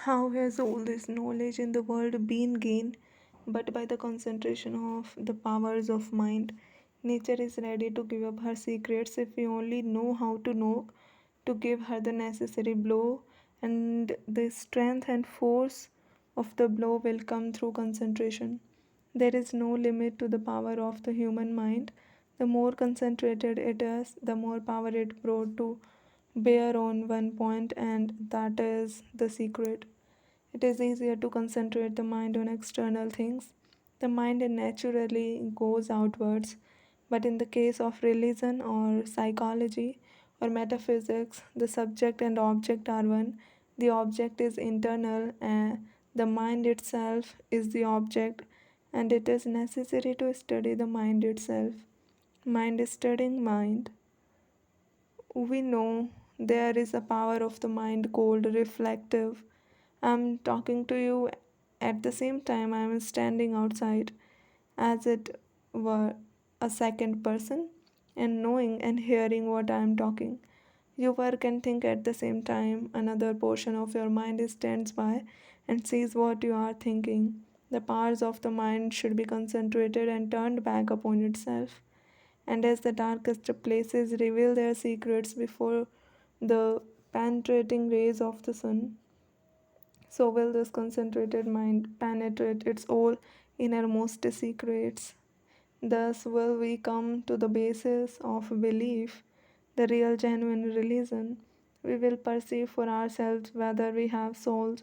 How has all this knowledge in the world been gained? But by the concentration of the powers of mind. Nature is ready to give up her secrets if we only know how to knock, to give her the necessary blow, and the strength and force of the blow will come through concentration. There is no limit to the power of the human mind. The more concentrated it is, the more power it brought to bear on one point, and that is the secret. It is easier to concentrate the mind on external things. The mind naturally goes outwards, but in the case of religion or psychology or metaphysics, the subject and object are one. The object is internal, and the mind itself is the object, and it is necessary to study the mind itself. Mind is studying mind. We know there is a power of the mind called reflective. I'm talking to you at the same time I'm standing outside, as it were a second person, and knowing and hearing what I'm talking. You work and think at the same time. Another portion of your mind stands by and sees what you are thinking. The powers of the mind should be concentrated and turned back upon itself. And as the darkest places reveal their secrets before the penetrating rays of the sun, so will this concentrated mind penetrate its all innermost secrets. Thus will we come to the basis of belief, the real genuine religion. We will perceive for ourselves whether we have souls,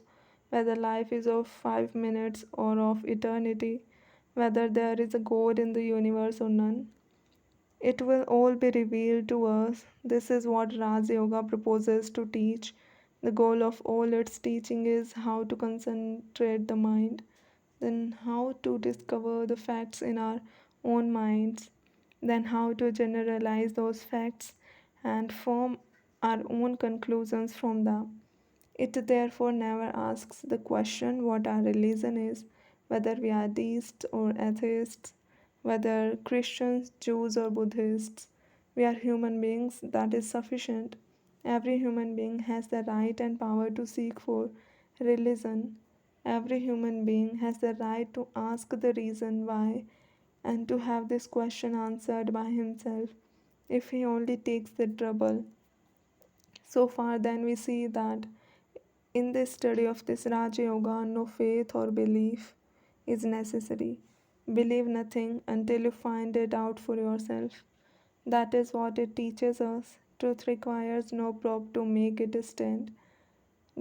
whether life is of 5 minutes or of eternity, whether there is a God in the universe or none. It will all be revealed to us. This is what Raj Yoga proposes to teach. The goal of all its teaching is how to concentrate the mind, then how to discover the facts in our own minds, then how to generalize those facts and form our own conclusions from them. It therefore never asks the question what our religion is, whether we are deists or atheists, whether Christians, Jews, or Buddhists. We are human beings, that is sufficient. Every human being has the right and power to seek for religion. Every human being has the right to ask the reason why and to have this question answered by himself if he only takes the trouble. So far, then, we see that in the study of this Raja Yoga, no faith or belief is necessary. Believe nothing until you find it out for yourself. That is what it teaches us. Truth requires no prop to make it stand.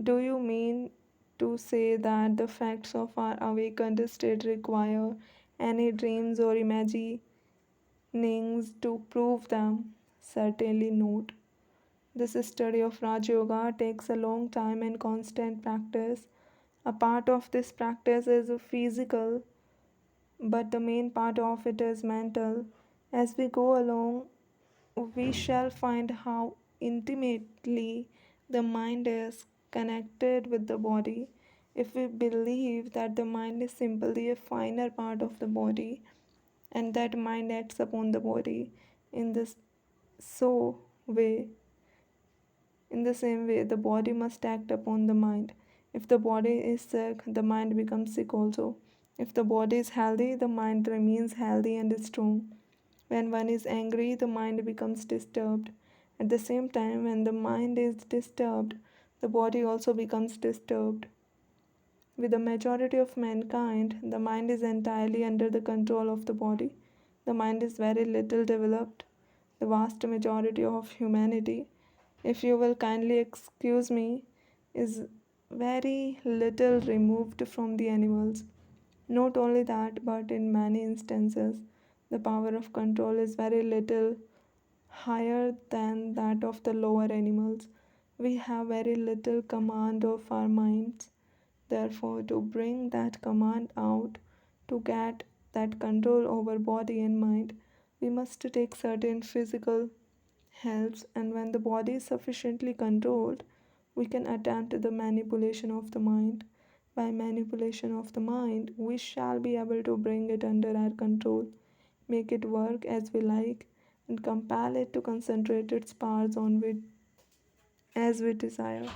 Do you mean to say that the facts of our awakened state require any dreams or imaginings to prove them? Certainly not. This study of Raj Yoga takes a long time and constant practice. A part of this practice is physical, but the main part of it is mental. As we go along, we shall find how intimately the mind is connected with the body. If we believe that the mind is simply a finer part of the body and that mind acts upon the body in this so way, in the same way, the body must act upon the mind. If the body is sick, the mind becomes sick also. If the body is healthy, the mind remains healthy and strong. When one is angry, the mind becomes disturbed. At the same time, when the mind is disturbed, the body also becomes disturbed. With the majority of mankind, the mind is entirely under the control of the body. The mind is very little developed. The vast majority of humanity, if you will kindly excuse me, is very little removed from the animals. Not only that, but in many instances, the power of control is very little higher than that of the lower animals. We have very little command of our minds. Therefore, to bring that command out, to get that control over body and mind, we must take certain physical helps, and when the body is sufficiently controlled, we can attempt the manipulation of the mind. By manipulation of the mind, we shall be able to bring it under our control, make it work as we like, and compel it to concentrate its powers on which as we desire.